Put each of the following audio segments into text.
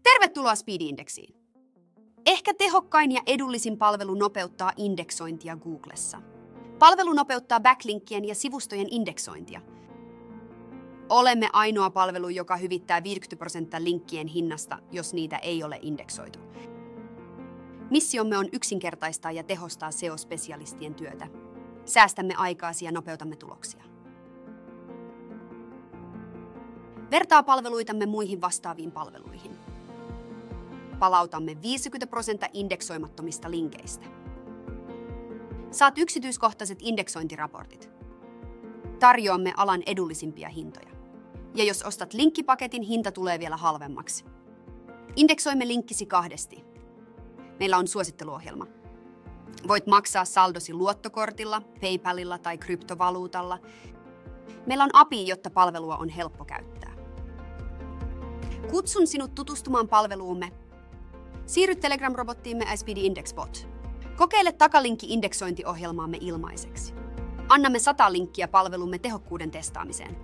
Tervetuloa Speed-indeksiin. Ehkä tehokkain ja edullisin palvelu nopeuttaa indeksointia Googlessa. Palvelu nopeuttaa backlinkkien ja sivustojen indeksointia. Olemme ainoa palvelu, joka hyvittää 50% linkkien hinnasta, jos niitä ei ole indeksoitu. Missiomme on yksinkertaistaa ja tehostaa SEO-spesialistien työtä. Säästämme aikaasi ja nopeutamme tuloksia. Vertaa palveluitamme muihin vastaaviin palveluihin. Palautamme 50% indeksoimattomista linkeistä. Saat yksityiskohtaiset indeksointiraportit. Tarjoamme alan edullisimpia hintoja. Ja jos ostat linkkipaketin, hinta tulee vielä halvemmaksi. Indeksoimme linkkisi 2. Meillä on suositteluohjelma. Voit maksaa saldosi luottokortilla, PayPalilla tai kryptovaluutalla. Meillä on API, jotta palvelua on helppo käyttää. Kutsun sinut tutustumaan palveluumme. Siirry Telegram-robottiimme Speed Index Bot. Kokeile takalinkki-indeksointiohjelmaamme ilmaiseksi. Annamme 100 linkkiä palvelumme tehokkuuden testaamiseen.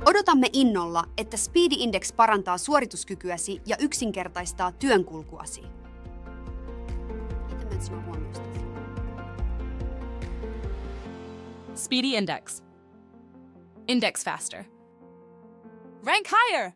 Odotamme innolla, että Speed Index parantaa suorituskykyäsi ja yksinkertaistaa työnkulkuasi. Speedy Index. Index faster. Rank higher!